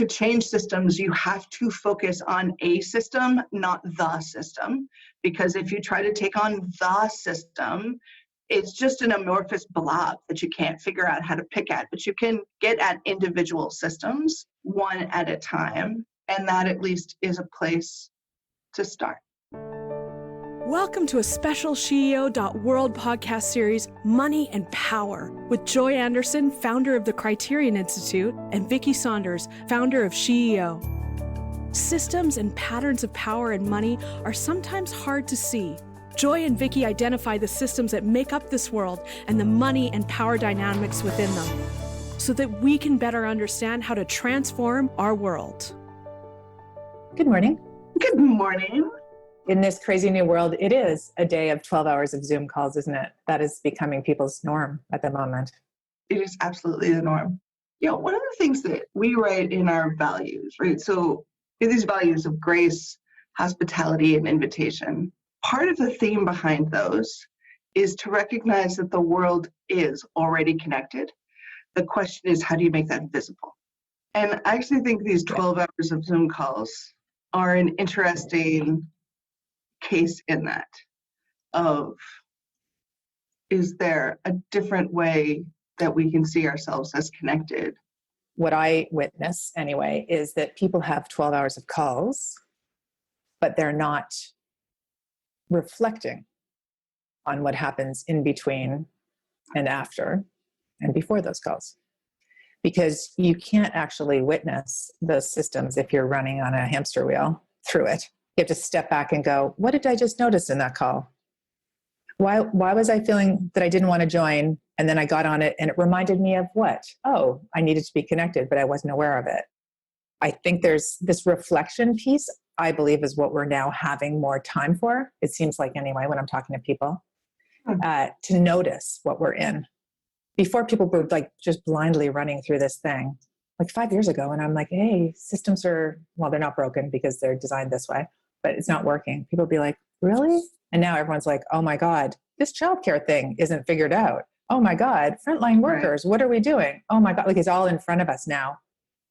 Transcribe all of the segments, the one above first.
to change systems, you have to focus on a system, not the system. Because if you try to take on the system, it's just an amorphous blob that you can't figure out how to pick at. But you can get at individual systems one at a time. And that at least is a place to start. Welcome to a special SheEO.world podcast series, Money and Power, with Joy Anderson, founder of the Criterion Institute, and Vicki Saunders, founder of SheEO. Systems and patterns of power and money are sometimes hard to see. Joy and Vicki identify the systems that make up this world and the money and power dynamics within them, so that we can better understand how to transform our world. Good morning. Good morning. In this crazy new world, it is a day of 12 hours of Zoom calls, isn't it? That is becoming people's norm at the moment. It is absolutely the norm. One of the things that we write in our values, right? So these values of grace, hospitality, and invitation, part of the theme behind those is to recognize that the world is already connected. The question is, how do you make that visible? And I actually think these 12 hours of Zoom calls are an interesting case in that of, is there a different way that we can see ourselves as connected? What I witness anyway is that people have 12 hours of calls, but they're not reflecting on what happens in between and after and before those calls. Because you can't actually witness those systems if you're running on a hamster wheel through it. You have to step back and go, what did I just notice in that call? Why was I feeling that I didn't want to join? And then I got on it and it reminded me of what? Oh, I needed to be connected, but I wasn't aware of it. I think there's this reflection piece, I believe, is what we're now having more time for. It seems like anyway, when I'm talking to people, to notice what we're in. Before, people were like just blindly running through this thing, like 5 years ago. And I'm like, hey, systems are, well, they're not broken because they're designed this way, but it's not working. People be like, really? And now everyone's like, oh my God, this childcare thing isn't figured out. Oh my God, frontline workers, what are we doing? Oh my God, like it's all in front of us now.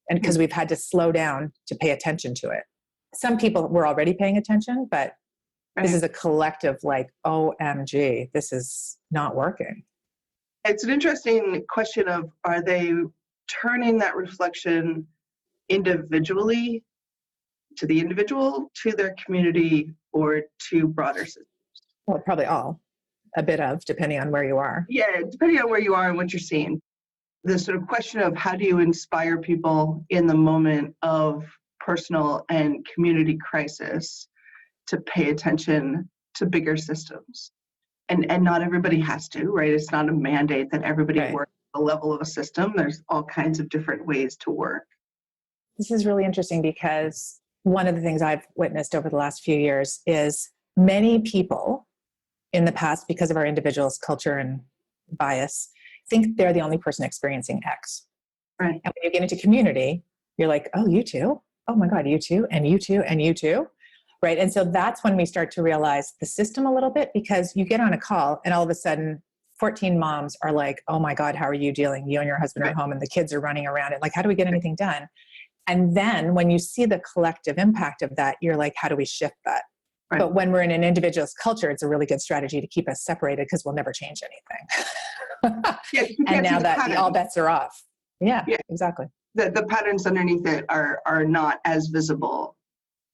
And because we've had to slow down to pay attention to it. Some people were already paying attention, but this is a collective like, OMG, this is not working. It's an interesting question of, are they turning that reflection individually to the individual, to their community, or to broader systems? Well, probably all, a bit of, depending on where you are. Yeah, depending on where you are and what you're seeing. The sort of question of how do you inspire people in the moment of personal and community crisis to pay attention to bigger systems. And not everybody has to, right? It's not a mandate that everybody work at the level of a system. There's all kinds of different ways to work. This is really interesting because one of the things I've witnessed over the last few years is many people in the past, because of our individual's culture and bias, think they're the only person experiencing X. Right. And when you get into community, you're like, oh, you too? Oh my God, you too, and you too, and you too. Right. And so that's when we start to realize the system a little bit, because you get on a call and all of a sudden 14 moms are like, oh my God, how are you dealing? You and your husband are home and the kids are running around and like, how do we get anything done? And then when you see the collective impact of that, you're like, how do we shift that? Right. But when we're in an individualist culture, it's a really good strategy to keep us separated because we'll never change anything. And now that all bets are off. Yeah, exactly. The patterns underneath it are not as visible.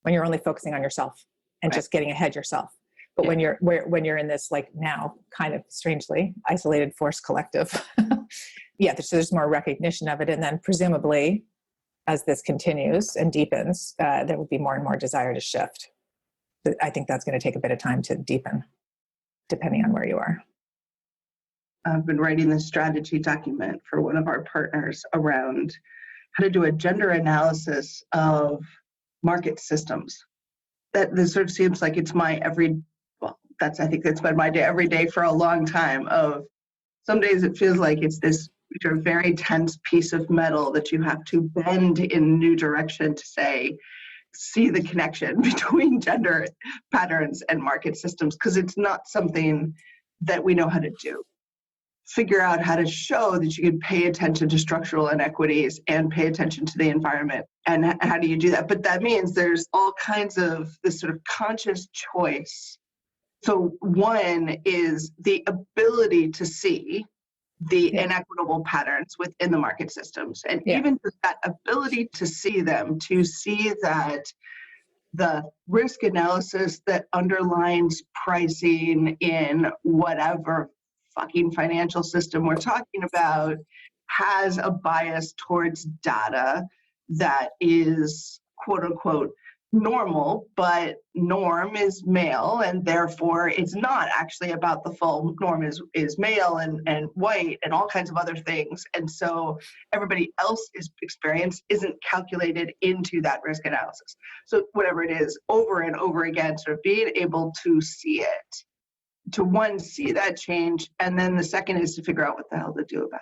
When you're only focusing on yourself and just getting ahead yourself. But when you're in this, like now kind of strangely isolated force collective, there's more recognition of it. And then presumably as this continues and deepens, there will be more and more desire to shift. But I think that's going to take a bit of time to deepen, depending on where you are. I've been writing this strategy document for one of our partners around how to do a gender analysis of market systems. That this sort of seems like it's my I think that's been my day every day for a long time. Of some days it feels like it's this very tense piece of metal that you have to bend in a new direction to see the connection between gender patterns and market systems, because it's not something that we know how to do. Figure out how to show that you can pay attention to structural inequities and pay attention to the environment And how do you do that? But that means there's all kinds of this sort of conscious choice. So one is the ability to see the inequitable patterns within the market systems. And even just that ability to see them, to see that the risk analysis that underlines pricing in whatever fucking financial system we're talking about has a bias towards data that is quote unquote normal, but norm is male, and therefore it's not actually about the full norm is male and white and all kinds of other things. And so everybody else's experience isn't calculated into that risk analysis. So whatever it is, over and over again, sort of being able to see it, to one, see that change, and then the second is to figure out what the hell to do about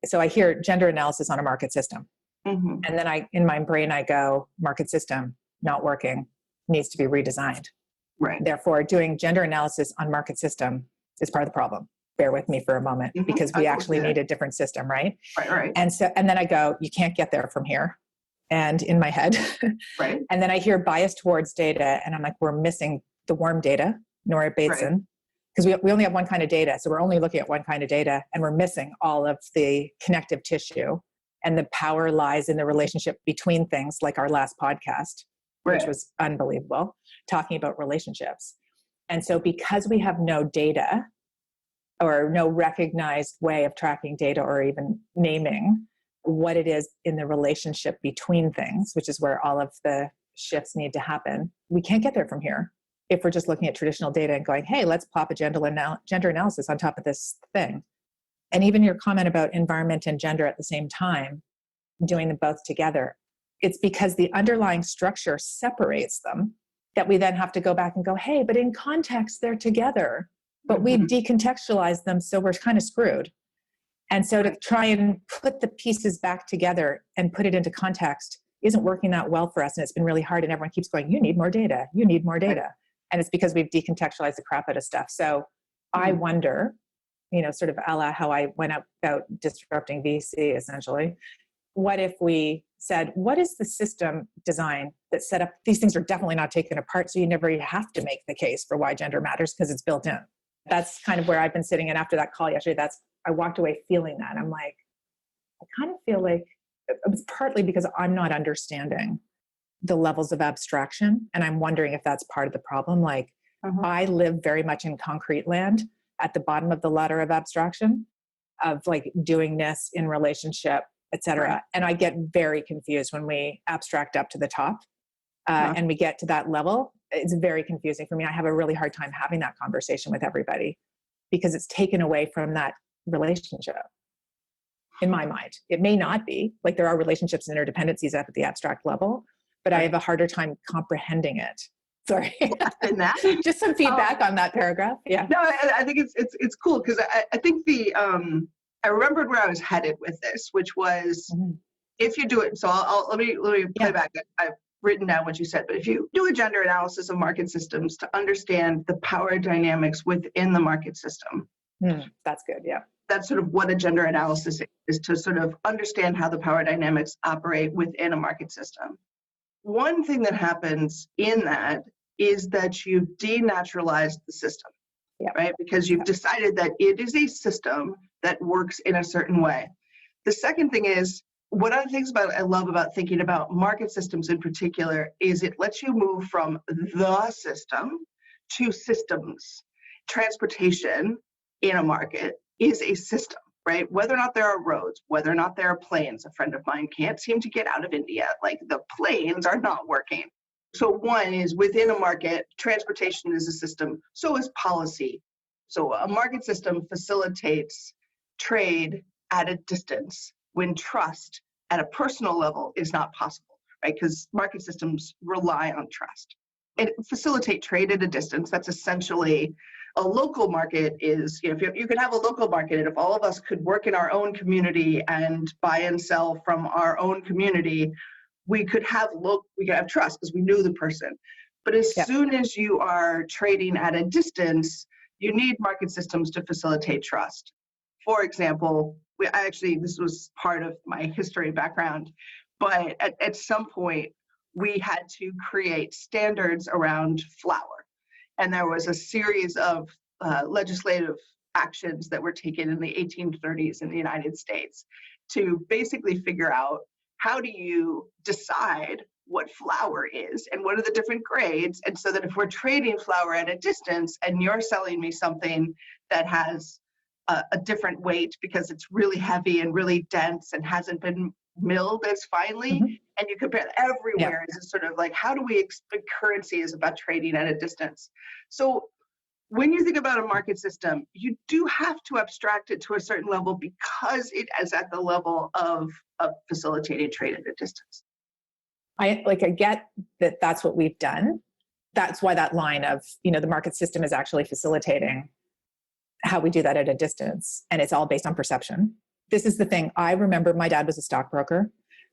it. So I hear gender analysis on a market system. Mm-hmm. And then in my brain, I go, market system, not working, needs to be redesigned. Right. Therefore, doing gender analysis on market system is part of the problem. Bear with me for a moment, because we actually need a different system, right? Right. And then I go, you can't get there from here. And in my head, right. And then I hear bias towards data, and I'm like, we're missing the warm data, Nora Bateson, because we only have one kind of data. So we're only looking at one kind of data, and we're missing all of the connective tissue. And the power lies in the relationship between things, like our last podcast, which was unbelievable, talking about relationships. And so because we have no data or no recognized way of tracking data or even naming what it is in the relationship between things, which is where all of the shifts need to happen, we can't get there from here if we're just looking at traditional data and going, hey, let's plop a gender analysis on top of this thing. And even your comment about environment and gender at the same time, doing them both together, it's because the underlying structure separates them that we then have to go back and go, hey, but in context, they're together. But we've decontextualized them, so we're kind of screwed. And so to try and put the pieces back together and put it into context isn't working that well for us. And it's been really hard. And everyone keeps going, you need more data. You need more data. And it's because we've decontextualized the crap out of stuff. So I wonder, sort of a la how I went about disrupting VC, essentially. What if we said, what is the system design that set up, these things are definitely not taken apart, so you never have to make the case for why gender matters because it's built in. That's kind of where I've been sitting. And after that call yesterday, I walked away feeling that. I'm like, I kind of feel like it was partly because I'm not understanding the levels of abstraction. And I'm wondering if that's part of the problem. Like, I live very much in concrete land at the bottom of the ladder of abstraction, of like doingness in relationship, etc. And I get very confused when we abstract up to the top and we get to that level. It's very confusing for me. I have a really hard time having that conversation with everybody because it's taken away from that relationship. In my mind, it may not be. Like, there are relationships and interdependencies up at the abstract level, but I have a harder time comprehending it. Sorry. And that just some feedback on that paragraph. Yeah. No, I think it's cool because I think I remembered where I was headed with this, which was if you do it. So let me play back. I've written down what you said, but if you do a gender analysis of market systems to understand the power dynamics within the market system, that's good. Yeah. That's sort of what a gender analysis is, to sort of understand how the power dynamics operate within a market system. One thing that happens in that is that you've denaturalized the system, right? Because you've decided that it is a system that works in a certain way. The second thing is, one of the things I love about thinking about market systems in particular is it lets you move from the system to systems. Transportation in a market is a system, right? Whether or not there are roads, whether or not there are planes. A friend of mine can't seem to get out of India. Like, the planes are not working. So one is, within a market, transportation is a system. So is policy. So a market system facilitates trade at a distance when trust at a personal level is not possible, right? Because market systems rely on trust. And facilitate trade at a distance, that's essentially a local market is, if you could have a local market, and if all of us could work in our own community and buy and sell from our own community, we could have trust because we knew the person. But as soon as you are trading at a distance, you need market systems to facilitate trust. For example, this was part of my history background. But at some point, we had to create standards around flour. And there was a series of legislative actions that were taken in the 1830s in the United States to basically figure out, how do you decide what flour is and what are the different grades? And so that if we're trading flour at a distance and you're selling me something that has a different weight because it's really heavy and really dense and hasn't been milled as finely, and you compare it everywhere, is sort of like, how do we currency is about trading at a distance. So when you think about a market system, you do have to abstract it to a certain level because it is at the level of facilitating trade at a distance. I get that that's what we've done. That's why that line of, the market system is actually facilitating how we do that at a distance. And it's all based on perception. This is the thing. I remember my dad was a stockbroker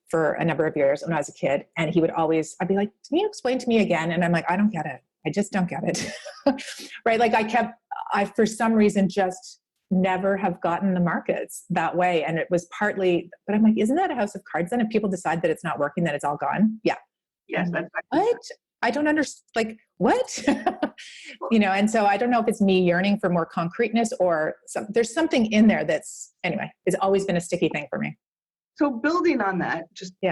for a number of years when I was a kid. And he would always, I'd be like, can you explain to me again? And I'm like, I don't get it. I just don't get it. Right? Like I, for some reason, just never have gotten the markets that way. And it was partly, but I'm like, isn't that a house of cards then? If people decide that it's not working, then it's all gone. Yeah. Yes. That's what? I don't understand. Like, what? And so I don't know if it's me yearning for more concreteness or there's something in there that's, anyway, it's always been a sticky thing for me. So building on that,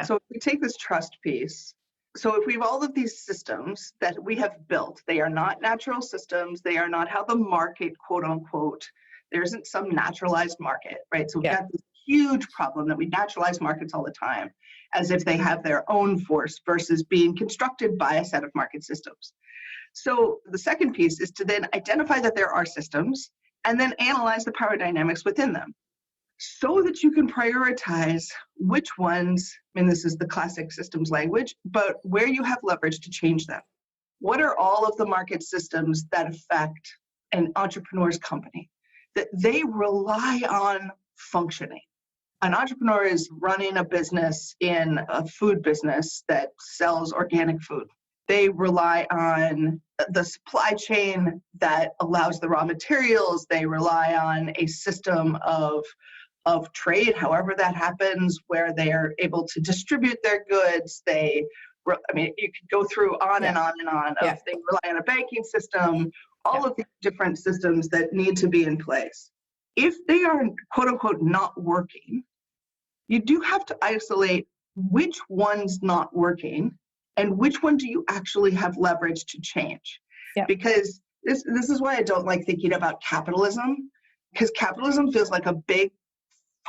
so if we take this trust piece, so if we have all of these systems that we have built, they are not natural systems. They are not how the market, quote unquote, there isn't some naturalized market, right? So we've got this huge problem that we naturalize markets all the time as if they have their own force versus being constructed by a set of market systems. So the second piece is to then identify that there are systems and then analyze the power dynamics within them so that you can prioritize which ones, this is the classic systems language, but where you have leverage to change them. What are all of the market systems that affect an entrepreneur's company that they rely on functioning? An entrepreneur is running a business in a food business that sells organic food. They rely on the supply chain that allows the raw materials. They rely on a system of trade, however that happens, where they are able to distribute their goods. You could go through on and on and on. They rely on a banking system, all of these different systems that need to be in place. If they are, quote unquote, not working, you do have to isolate which one's not working and which one do you actually have leverage to change. Because this is why I don't like thinking about capitalism, because capitalism feels like a big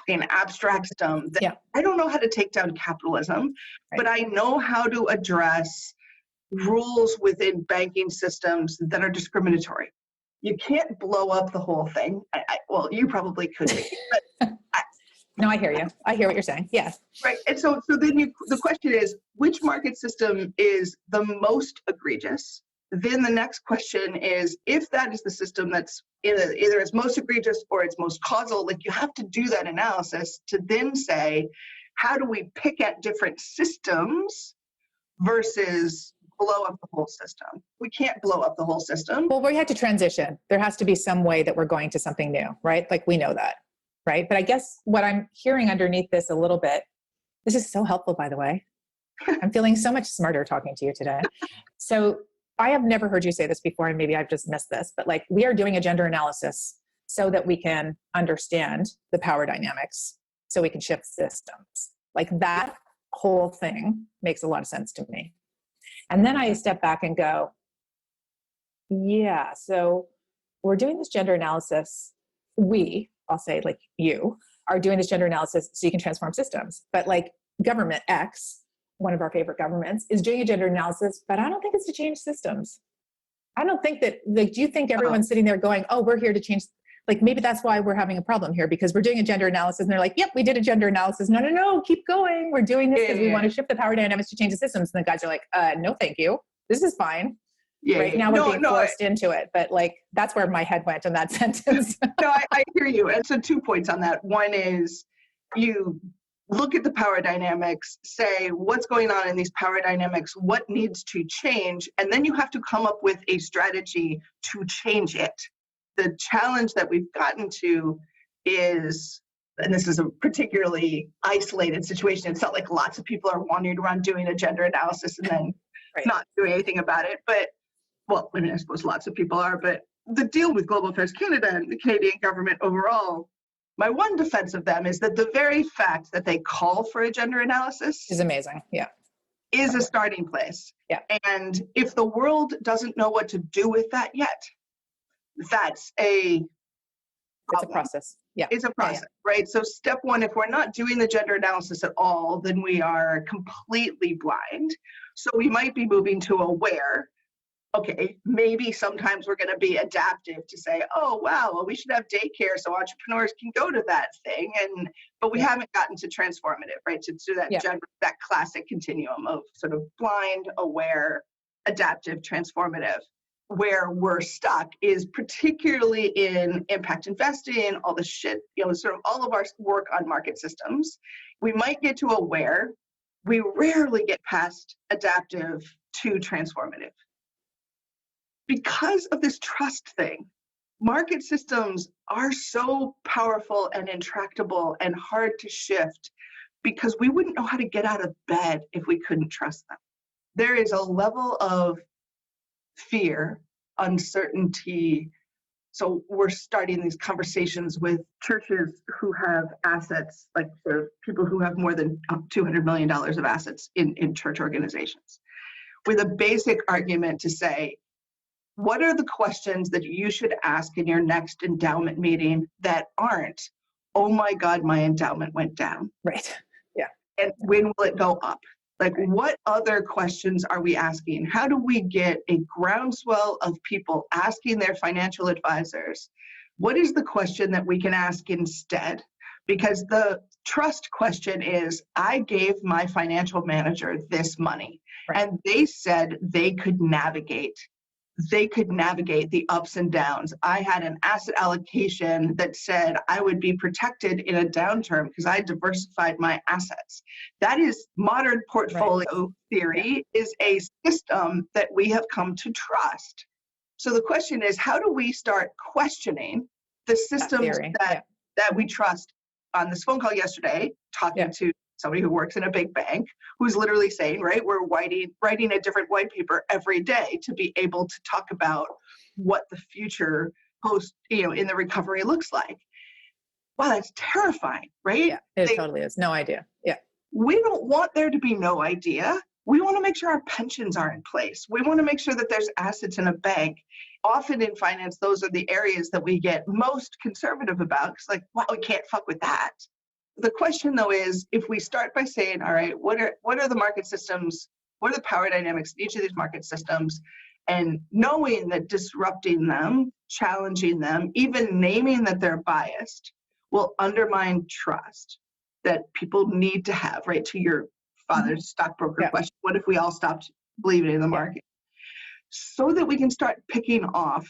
abstract system that I don't know how to take down capitalism, but I know how to address rules within banking systems that are discriminatory. You can't blow up the whole thing. Well, you probably could, but no, I hear you. I hear what you're saying. Yes. Right. And so then the question is, which market system is the most egregious? Then the next question is, if that is the system that's either it's most egregious or it's most causal, you have to do that analysis to then say, how do we pick at different systems versus blow up the whole system? We can't blow up the whole system. Well, we had to transition. There has to be some way that we're going to something new, right? We know that, right? But I guess what I'm hearing underneath this a little bit, this is so helpful, by the way. I'm feeling so much smarter talking to you today. So I have never heard you say this before, and maybe I've just missed this, but we are doing a gender analysis so that we can understand the power dynamics, so we can shift systems. That whole thing makes a lot of sense to me. And then I step back and go, so we're doing this gender analysis. I'll say you are doing this gender analysis so you can transform systems. But government X, one of our favorite governments, is doing a gender analysis, but I don't think it's to change systems. I don't think that, do you think everyone's sitting there going, oh, we're here to change, maybe that's why we're having a problem here, because we're doing a gender analysis and they're like, yep, we did a gender analysis. No, keep going. We're doing this because we want to shift the power dynamics to change the systems. And the guys are like, no, thank you. This is fine. Right now we're being forced into it. But that's where my head went in that sentence. No, I hear you. And so 2 points on that. One is you look at the power dynamics, say what's going on in these power dynamics, what needs to change, and then you have to come up with a strategy to change it. The challenge that we've gotten to is and this is a particularly isolated situation. It's not like lots of people are wandering around doing a gender analysis and then Right. not doing anything about it. But, well, I mean, I suppose lots of people are, but the deal with Global Affairs Canada and the Canadian government overall, my one defense of them is that the very fact that they call for a gender analysis Is amazing. Yeah. is a starting place. Yeah. And if the world doesn't know what to do with that yet, that's a It's a process. Yeah. It's a process, right? So step one, if we're not doing the gender analysis at all, then we are completely blind. So we might be moving to aware. Okay, maybe sometimes we're going to be adaptive to say, oh, wow, well, we should have daycare so entrepreneurs can go to that thing. But we haven't gotten to transformative, right? To that that classic continuum of sort of blind, aware, adaptive, transformative. Where we're stuck is particularly in impact investing, all the shit, sort of all of our work on market systems. We might get to aware. We rarely get past adaptive to transformative. Because of this trust thing, market systems are so powerful and intractable and hard to shift because we wouldn't know how to get out of bed if we couldn't trust them. There is a level of fear, uncertainty. So we're starting these conversations with churches who have assets, like sort of people who have more than $200 million of assets in church organizations, with a basic argument to say, what are the questions that you should ask in your next endowment meeting that aren't, oh my God, my endowment went down? Right. Yeah. And when will it go up? Like, what other questions are we asking? How do we get a groundswell of people asking their financial advisors, what is the question that we can ask instead? Because the trust question is, I gave my financial manager this money, and they said they could navigate the ups and downs. I had an asset allocation that said I would be protected in a downturn because I diversified my assets. That is modern portfolio theory, is a system that we have come to trust. So the question is, how do we start questioning the systems that we trust? On this phone call yesterday, talking to somebody who works in a big bank, who's literally saying, right, we're writing a different white paper every day to be able to talk about what the future post, in the recovery looks like. Wow, that's terrifying, right? Yeah, it totally is. No idea. Yeah. We don't want there to be no idea. We want to make sure our pensions are in place. We want to make sure that there's assets in a bank. Often in finance, those are the areas that we get most conservative about. It's like, well, we can't fuck with that. The question, though, is if we start by saying, all right, what are the market systems? What are the power dynamics in each of these market systems? And knowing that disrupting them, challenging them, even naming that they're biased, will undermine trust that people need to have, right? To your father's stockbroker question, what if we all stopped believing in the market? So that we can start picking off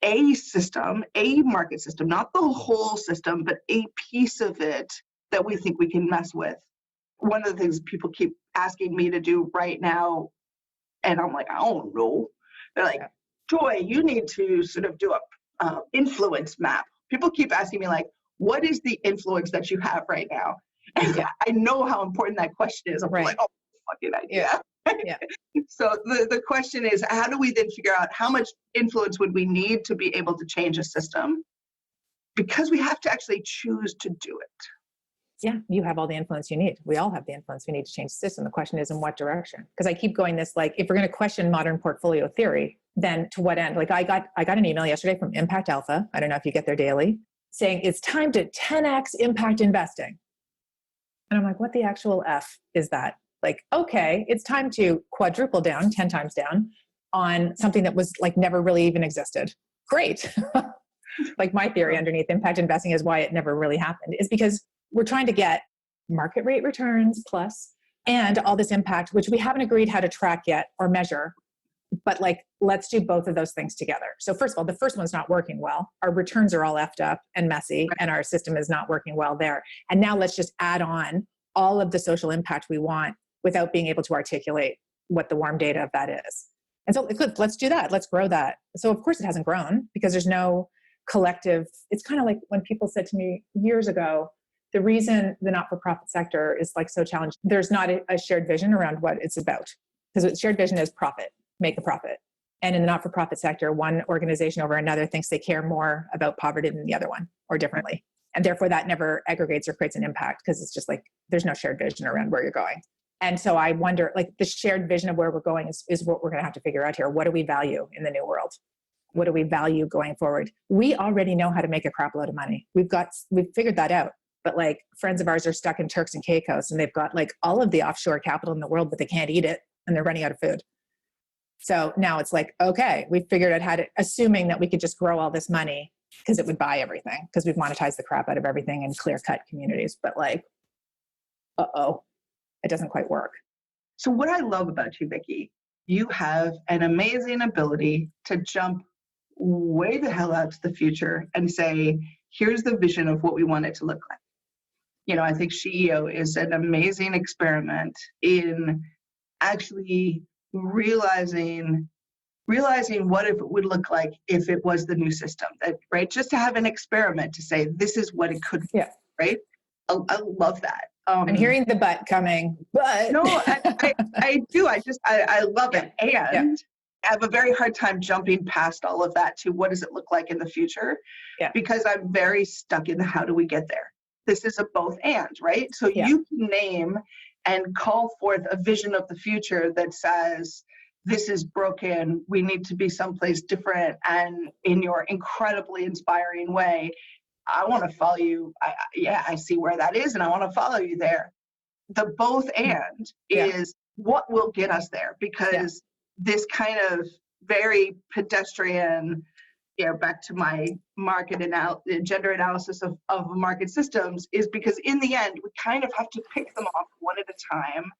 a system, a market system, not the whole system, but a piece of it that we think we can mess with. One of the things people keep asking me to do right now, and I'm like, I don't know. They're like, Joy, you need to sort of do a influence map. People keep asking me, like, what is the influence that you have right now? And I know how important that question is. I'm like, oh, fucking idea. So the question is, how do we then figure out how much influence would we need to be able to change a system? Because we have to actually choose to do it. Yeah, you have all the influence you need. We all have the influence we need to change the system. The question is, in what direction? Because I keep going this, like, if we're going to question modern portfolio theory, then to what end? Like, I got an email yesterday from Impact Alpha. I don't know if you get their daily, saying it's time to 10x impact investing. And I'm like, what the actual F is that? Like, okay, it's time to quadruple down, 10 times down on something that was like never really even existed. Great. Like, my theory underneath impact investing is why it never really happened is because we're trying to get market rate returns plus and all this impact, which we haven't agreed how to track yet or measure. But like, let's do both of those things together. So first of all, the first one's not working well. Our returns are all effed up and messy, and our system is not working well there. And now let's just add on all of the social impact we want without being able to articulate what the warm data of that is. And so let's do that. Let's grow that. So of course it hasn't grown because there's no collective. It's kind of like when people said to me years ago, The reason the not-for-profit sector is like so challenged, there's not a shared vision around what it's about. Because shared vision is profit, make a profit. And in the not-for-profit sector, one organization over another thinks they care more about poverty than the other one, or differently. And therefore that never aggregates or creates an impact, because it's just like, there's no shared vision around where you're going. And so I wonder, like, the shared vision of where we're going is what we're going to have to figure out here. What do we value in the new world? What do we value going forward? We already know how to make a crap load of money. We've figured that out. But like, friends of ours are stuck in Turks and Caicos, and they've got like all of the offshore capital in the world, but they can't eat it, and they're running out of food. So now it's like, okay, we've figured out how to, assuming that we could just grow all this money because it would buy everything, because we've monetized the crap out of everything in clear-cut communities. But like, it doesn't quite work. So what I love about you, Vicki, you have an amazing ability to jump way the hell out to the future and say, here's the vision of what we want it to look like. You know, I think SheEO is an amazing experiment in actually realizing what if it would look like if it was the new system, that, right? Just to have an experiment to say, this is what it could be, right? I love that. I'm hearing the but coming, but. No, I do. I love it. And I have a very hard time jumping past all of that to what does it look like in the future? Because I'm very stuck in the how do we get there? This is a both and, right? So you can name and call forth a vision of the future that says, this is broken, we need to be someplace different, and in your incredibly inspiring way, I want to follow you. I see where that is, and I want to follow you there. The both and is what will get us there, because this kind of very pedestrian, back to my gender analysis of market systems, is because in the end, we kind of have to pick them off one at a time,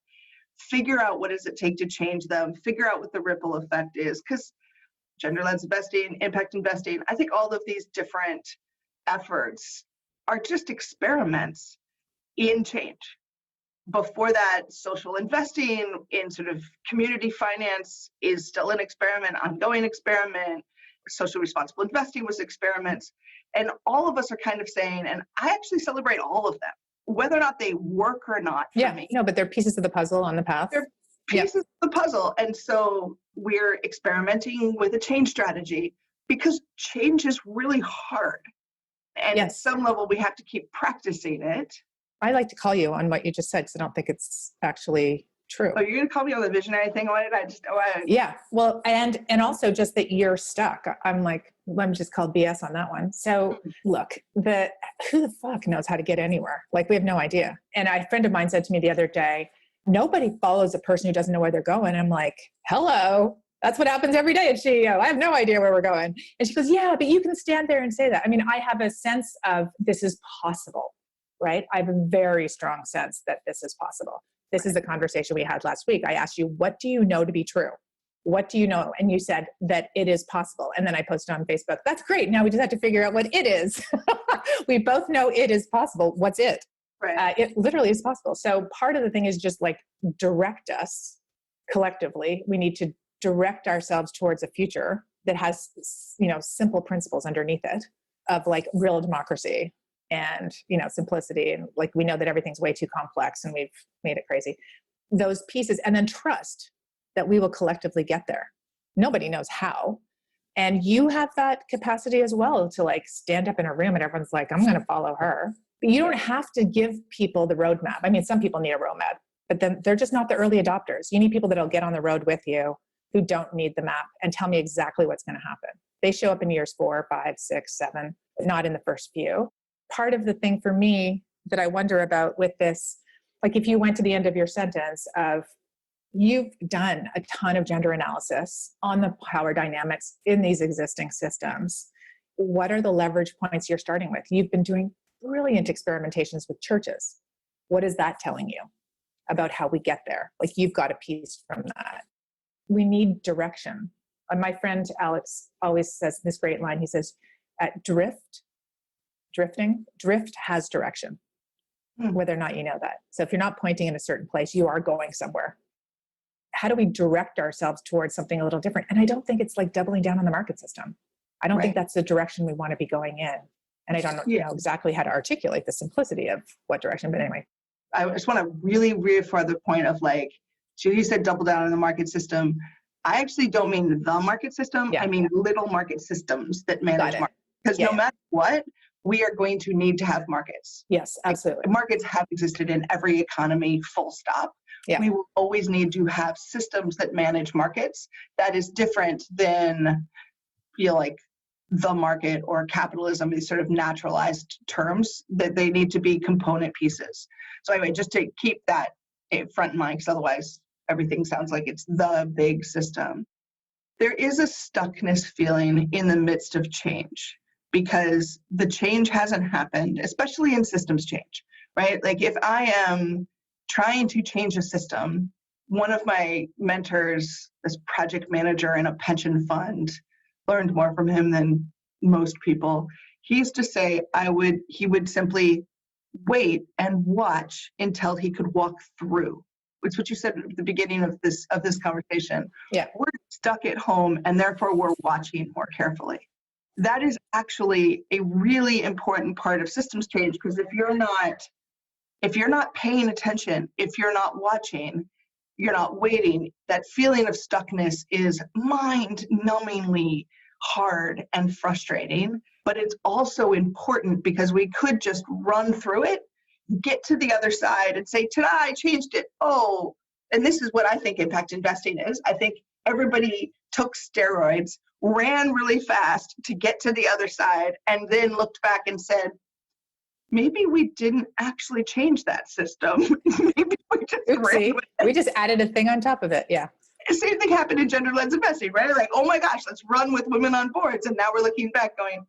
figure out what does it take to change them, figure out what the ripple effect is, because gender-led investing, impact investing, I think all of these different efforts are just experiments in change. Before that, social investing in sort of community finance is still an experiment, ongoing experiment. Social responsible investing was experiments. And all of us are kind of saying, and I actually celebrate all of them, whether or not they work or not for me. No, but they're pieces of the puzzle on the path. They're pieces of the puzzle. And so we're experimenting with a change strategy because change is really hard. And at some level, we have to keep practicing it. I like to call you on what you just said, because I don't think it's actually true. Oh, you're going to call me on the visionary thing? Yeah. Well, and also just that you're stuck. I'm just called BS on that one. So look, who the fuck knows how to get anywhere? Like, we have no idea. And a friend of mine said to me the other day, nobody follows a person who doesn't know where they're going. I'm like, hello. That's what happens every day at SheEO. I have no idea where we're going. And she goes, yeah, but you can stand there and say that. I mean, I have a sense of this is possible, right? I have a very strong sense that this is possible. This is the conversation we had last week. I asked you, what do you know to be true? What do you know? And you said that it is possible. And then I posted on Facebook, that's great. Now we just have to figure out what it is. We both know it is possible. What's it? Right. It literally is possible. So part of the thing is just like direct us collectively. We need to direct ourselves towards a future that has, simple principles underneath it of like real democracy and, simplicity. And like, we know that everything's way too complex and we've made it crazy. Those pieces, and then trust that we will collectively get there. Nobody knows how. And you have that capacity as well to like stand up in a room and everyone's like, I'm going to follow her. But you don't have to give people the roadmap. I mean, some people need a roadmap, but then they're just not the early adopters. You need people that'll get on the road with you who don't need the map and tell me exactly what's going to happen. They show up in years 4, 5, 6, 7, but not in the first few. Part of the thing for me that I wonder about with this, like if you went to the end of your sentence of, you've done a ton of gender analysis on the power dynamics in these existing systems. What are the leverage points you're starting with? You've been doing brilliant experimentations with churches. What is that telling you about how we get there? Like, you've got a piece from that. We need direction. My friend Alex always says this great line. He says, drift has direction, whether or not you know that. So if you're not pointing in a certain place, you are going somewhere. How do we direct ourselves towards something a little different? And I don't think it's like doubling down on the market system. I don't think that's the direction we want to be going in. And I don't know exactly how to articulate the simplicity of what direction, but anyway. I just want to really reaffirm the point of like, Judy said double down on the market system. I actually don't mean the market system. I mean little market systems that manage markets. Because no matter what, we are going to need to have markets. Yes, absolutely. Markets have existed in every economy, full stop. Yeah. We will always need to have systems that manage markets. That is different than, like the market or capitalism, these sort of naturalized terms, that they need to be component pieces. So anyway, just to keep that front in mind, because otherwise everything sounds like it's the big system. There is a stuckness feeling in the midst of change because the change hasn't happened, especially in systems change, right? Like if I am trying to change a system, one of my mentors, this project manager in a pension fund, learned more from him than most people. He used to say he would simply wait and watch until he could walk through. It's what you said at the beginning of this conversation. Yeah. We're stuck at home and therefore we're watching more carefully. That is actually a really important part of systems change, because if you're not paying attention, if you're not watching, you're not waiting, that feeling of stuckness is mind-numbingly hard and frustrating, but it's also important because we could just run through it, get to the other side and say, ta-da, I changed it. Oh, and this is what I think impact investing is. I think everybody took steroids, ran really fast to get to the other side, and then looked back and said, maybe we didn't actually change that system. Maybe we just added a thing on top of it. Yeah. Same thing happened in gender-led investing, right? Like, oh my gosh, let's run with women on boards. And now we're looking back going,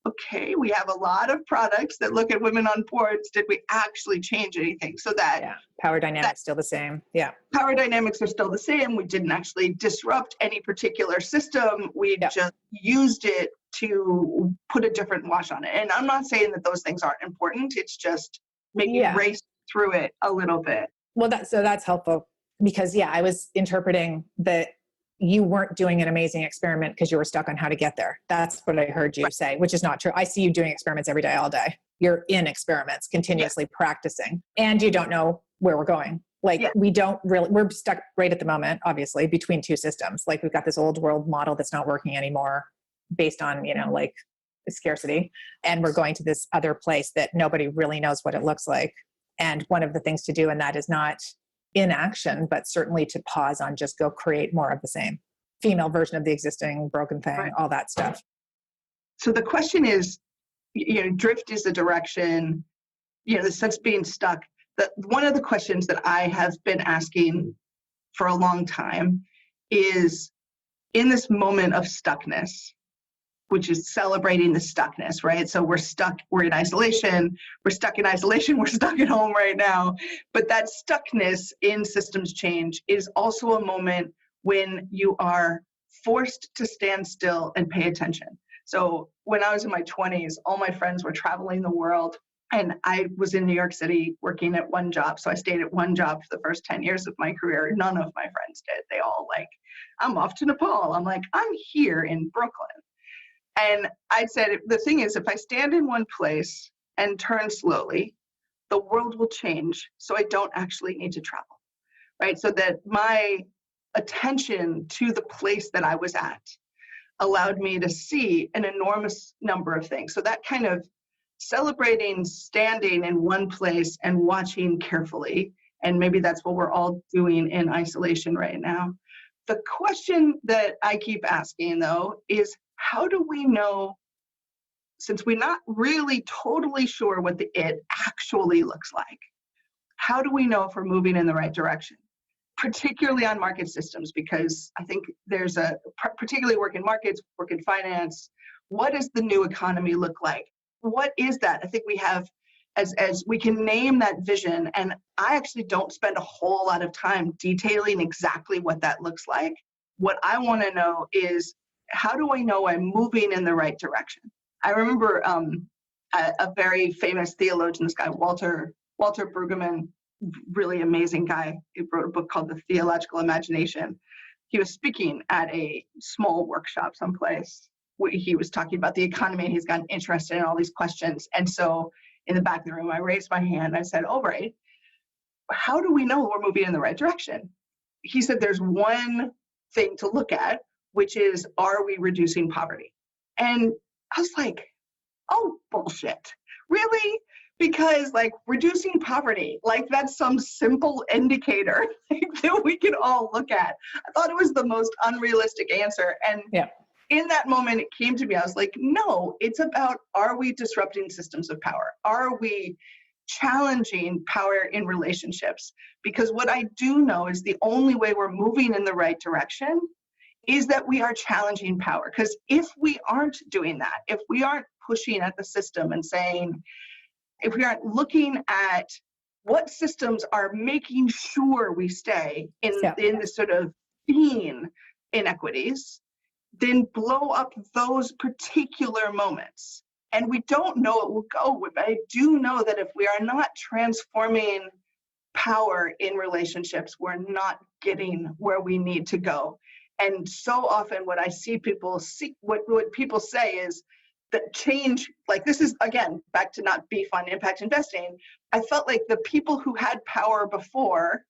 okay, we have a lot of products that look at women on boards. Did we actually change anything? So that power dynamics still the same. Yeah. Power dynamics are still the same. We didn't actually disrupt any particular system. We just used it to put a different wash on it. And I'm not saying that those things aren't important. It's just maybe race through it a little bit. Well, that's helpful because I was interpreting that you weren't doing an amazing experiment because you were stuck on how to get there. That's what I heard you say, which is not true. I see you doing experiments every day, all day. You're in experiments, continuously practicing, and you don't know where we're going. Like we don't really, we're stuck right at the moment, obviously, between two systems. Like we've got this old world model that's not working anymore based on, like scarcity. And we're going to this other place that nobody really knows what it looks like. And one of the things to do in that is not inaction, but certainly to pause on just go create more of the same female version of the existing broken thing, all that stuff. So the question is, drift is a direction, the sense of being stuck. One of the questions that I have been asking for a long time is, in this moment of stuckness, which is celebrating the stuckness, right? So we're stuck, we're in isolation, we're stuck at home right now. But that stuckness in systems change is also a moment when you are forced to stand still and pay attention. So when I was in my 20s, all my friends were traveling the world, and I was in New York City working at one job. So I stayed at one job for the first 10 years of my career. None of my friends did. They all I'm off to Nepal. I'm like, I'm here in Brooklyn. And I said, the thing is, if I stand in one place and turn slowly, the world will change. So I don't actually need to travel, right? So that my attention to the place that I was at allowed me to see an enormous number of things. So that kind of celebrating standing in one place and watching carefully, and maybe that's what we're all doing in isolation right now. The question that I keep asking, though, is how do we know, since we're not really totally sure what the it actually looks like, how do we know if we're moving in the right direction? Particularly on market systems, because I think there's particularly work in markets, work in finance. What does the new economy look like? What is that? I think we have, as we can name that vision, and I actually don't spend a whole lot of time detailing exactly what that looks like. What I want to know is, how do I know I'm moving in the right direction? I remember a very famous theologian, this guy, Walter Brueggemann, really amazing guy. He wrote a book called The Theological Imagination. He was speaking at a small workshop someplace, he was talking about the economy and he's gotten interested in all these questions. And so in the back of the room, I raised my hand. I said, all right, how do we know we're moving in the right direction? He said, there's one thing to look at, which is, are we reducing poverty? And I was like, oh, bullshit. Really? Because like reducing poverty, like that's some simple indicator that we can all look at. I thought it was the most unrealistic answer. And in that moment, it came to me, I was like, no, it's about, are we disrupting systems of power? Are we challenging power in relationships? Because what I do know is the only way we're moving in the right direction is that we are challenging power. Because if we aren't doing that, if we aren't pushing at the system and saying, if we aren't looking at what systems are making sure we stay in this sort of being inequities, then blow up those particular moments. And we don't know it will go, but I do know that if we are not transforming power in relationships, we're not getting where we need to go. And so often what I see people see, what people say is that change, like this is, again, back to not be fun, impact investing. I felt like the people who had power before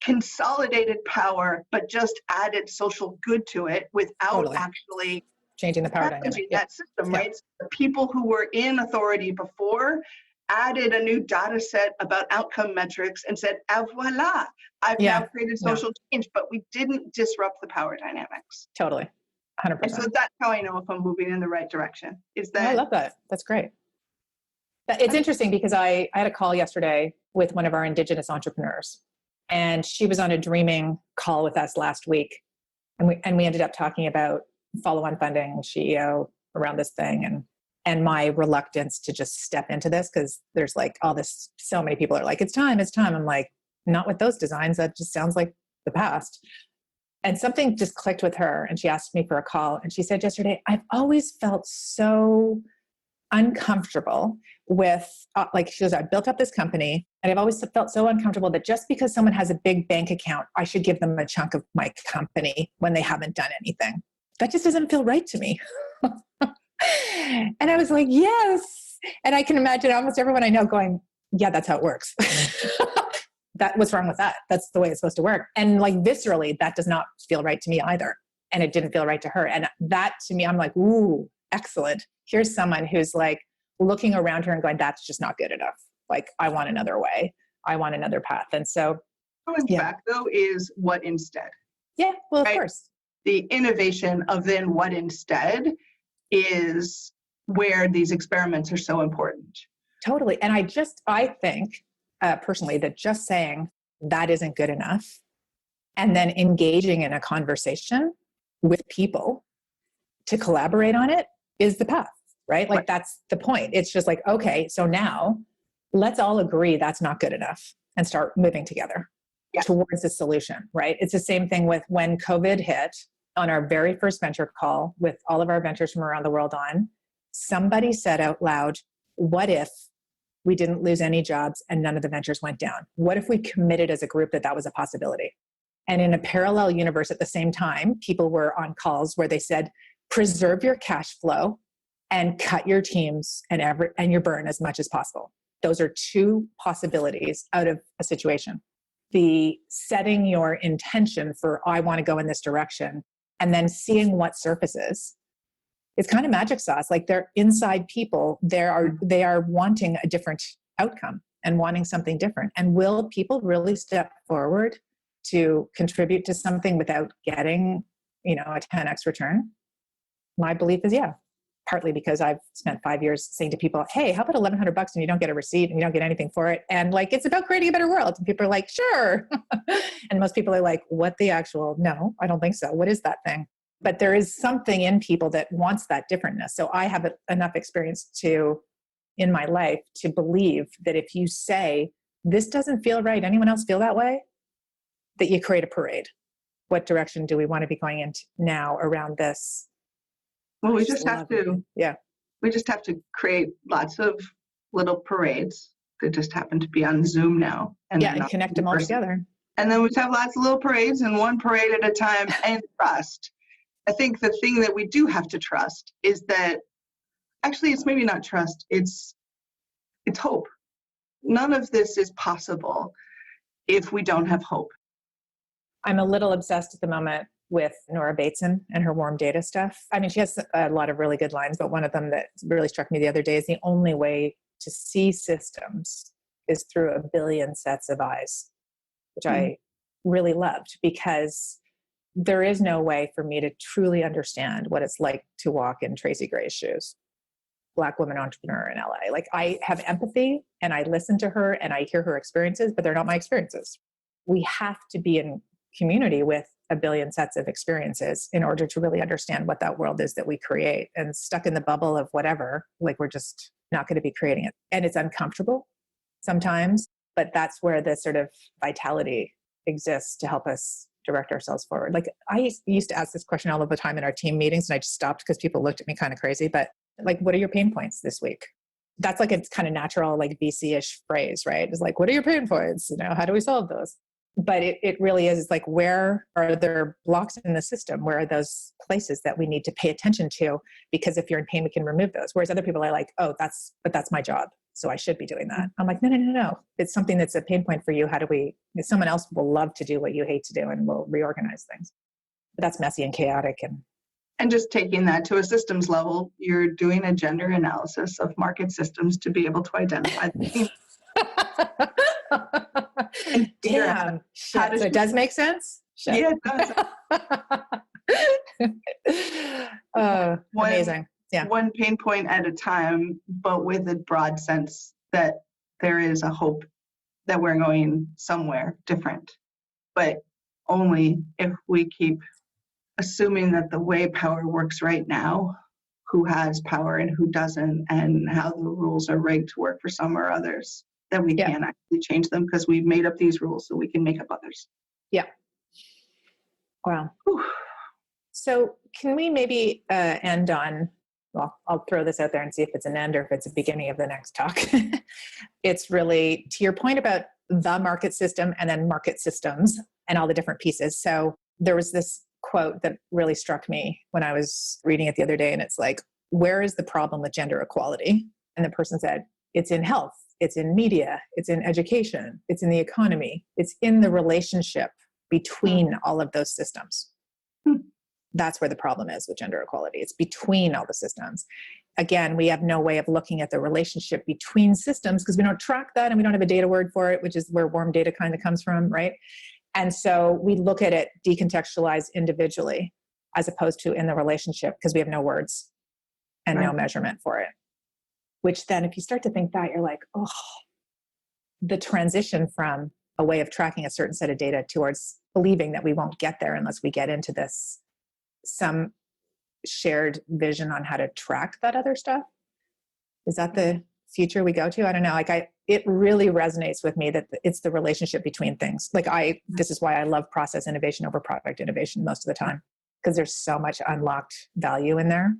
consolidated power, but just added social good to it without actually changing the power dynamic. That system, right? So the people who were in authority before added a new data set about outcome metrics and said, ah, voila, I've now created social change, but we didn't disrupt the power dynamics. Totally, 100%. And so that's how I know if I'm moving in the right direction. Is that I love that. That's great. It's interesting because I had a call yesterday with one of our Indigenous entrepreneurs, and she was on a dreaming call with us last week. And we ended up talking about follow-on funding, CEO around this thing, and my reluctance to just step into this because there's like all this, so many people are like, it's time. I'm like, not with those designs. That just sounds like the past. And something just clicked with her, and she asked me for a call, and she said yesterday, I've always felt so uncomfortable with, like she goes, I built up this company and I've always felt so uncomfortable that just because someone has a big bank account, I should give them a chunk of my company when they haven't done anything. That just doesn't feel right to me. And I was like, yes. And I can imagine almost everyone I know going, yeah, that's how it works. What's wrong with that? That's the way it's supposed to work. And like viscerally, that does not feel right to me either. And it didn't feel right to her. And that to me, I'm like, ooh, excellent. Here's someone who's like looking around her and going, that's just not good enough. Like, I want another way. I want another path. And so going back though is what instead. Yeah, well, of course. The innovation of then what instead is where these experiments are so important. Totally. And I think personally that just saying that isn't good enough and then engaging in a conversation with people to collaborate on it is the path, right? Like that's the point. It's just like, okay, so now let's all agree that's not good enough and start moving together towards a solution, right? It's the same thing with when COVID hit on our very first venture call with all of our ventures from around the world on, somebody said out loud, what if we didn't lose any jobs and none of the ventures went down? What if we committed as a group that was a possibility? And in a parallel universe at the same time, people were on calls where they said, preserve your cash flow and cut your teams and your burn as much as possible. Those are two possibilities out of a situation. The setting your intention for, I want to go in this direction, and then seeing what surfaces. It's kind of magic sauce. Like they're inside people. They are wanting a different outcome and wanting something different. And will people really step forward to contribute to something without getting, a 10x return? My belief is yeah. Partly because I've spent 5 years saying to people, hey, how about $1,100 and you don't get a receipt and you don't get anything for it? And like, it's about creating a better world. And people are like, sure. And most people are like, what the actual, no, I don't think so. What is that thing? But there is something in people that wants that differentness. So I have enough experience in my life to believe that if you say, this doesn't feel right, anyone else feel that way? That you create a parade. What direction do we want to be going into now around this? Well, we just have to create lots of little parades that just happen to be on Zoom now. And connect them all together. And then we have lots of little parades and one parade at a time and trust. I think the thing that we do have to trust is that actually it's maybe not trust, it's hope. None of this is possible if we don't have hope. I'm a little obsessed at the moment with Nora Bateson and her warm data stuff. I mean, she has a lot of really good lines, but one of them that really struck me the other day is the only way to see systems is through a billion sets of eyes, which I really loved, because there is no way for me to truly understand what it's like to walk in Tracy Gray's shoes. Black woman entrepreneur in LA. Like, I have empathy and I listen to her and I hear her experiences, but they're not my experiences. We have to be in community with a billion sets of experiences in order to really understand what that world is that we create. And stuck in the bubble of whatever, like, we're just not going to be creating it. And it's uncomfortable sometimes, but that's where the sort of vitality exists to help us direct ourselves forward. Like, I used to ask this question all of the time in our team meetings, and I just stopped because people looked at me kind of crazy, but like, what are your pain points this week? That's like, it's kind of natural, like VC-ish phrase, right? It's like, what are your pain points? You know, how do we solve those? But it really is like, where are there blocks in the system? Where are those places that we need to pay attention to? Because if you're in pain, we can remove those. Whereas other people are like, oh, that's my job, so I should be doing that. I'm like, no. It's something that's a pain point for you. How do we, someone else will love to do what you hate to do and will reorganize things. But that's messy and chaotic. And just taking that to a systems level, you're doing a gender analysis of market systems to be able to identify the Damn. So it does make sense? Shit. Yeah, it does. Amazing. Yeah. One pain point at a time, but with a broad sense that there is a hope that we're going somewhere different. But only if we keep assuming that the way power works right now, who has power and who doesn't, and how the rules are rigged to work for some or others, that we can't actually change them because we've made up these rules so we can make up others. Yeah. Wow. Whew. So can we maybe end on, well, I'll throw this out there and see if it's an end or if it's a beginning of the next talk. It's really to your point about the market system and then market systems and all the different pieces. So there was this quote that really struck me when I was reading it the other day, and it's like, where is the problem with gender equality? And the person said, it's in health, it's in media, it's in education, it's in the economy, it's in the relationship between all of those systems. That's where the problem is with gender equality. It's between all the systems. Again, we have no way of looking at the relationship between systems because we don't track that and we don't have a data word for it, which is where warm data kind of comes from, right? And so we look at it decontextualized individually as opposed to in the relationship because we have no words and no measurement for it. Which then, if you start to think that, you're like, oh, the transition from a way of tracking a certain set of data towards believing that we won't get there unless we get into this, some shared vision on how to track that other stuff. Is that the future we go to? I don't know. It really resonates with me that it's the relationship between things. Like this is why I love process innovation over product innovation most of the time, because there's so much unlocked value in there.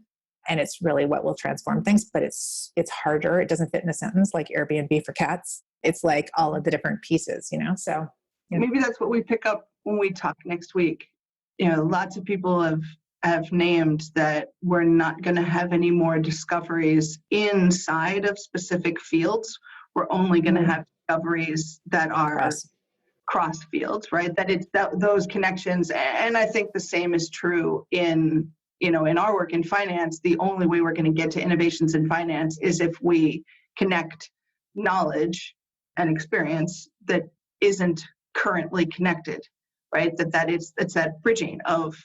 And it's really what will transform things, but it's harder. It doesn't fit in a sentence like Airbnb for cats. It's like all of the different pieces, So maybe that's what we pick up when we talk next week. Lots of people have named that we're not going to have any more discoveries inside of specific fields. We're only going to have discoveries that are cross fields, right? That it's those connections. And I think the same is true in our work in finance. The only way we're going to get to innovations in finance is if we connect knowledge and experience that isn't currently connected, right? It's that bridging of,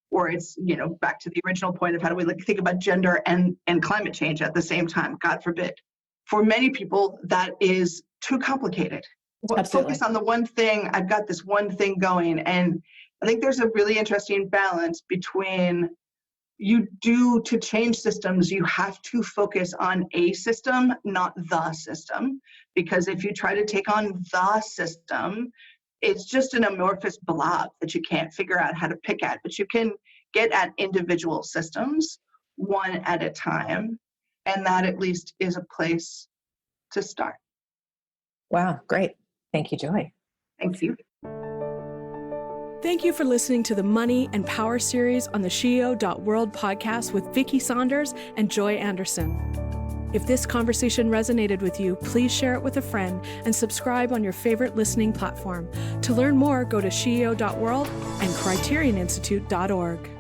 or it's, back to the original point of how do we think about gender and climate change at the same time, God forbid. For many people, that is too complicated. Absolutely. Focus on the one thing, I've got this one thing going. And I think there's a really interesting balance between to change systems, you have to focus on a system, not the system. Because if you try to take on the system, it's just an amorphous blob that you can't figure out how to pick at. But you can get at individual systems one at a time. And that at least is a place to start. Wow, great. Thank you, Joy. Thank you. Thank you for listening to the Money and Power series on the CEO.world podcast with Vicki Saunders and Joy Anderson. If this conversation resonated with you, please share it with a friend and subscribe on your favorite listening platform. To learn more, go to CEO.world and CriterionInstitute.org.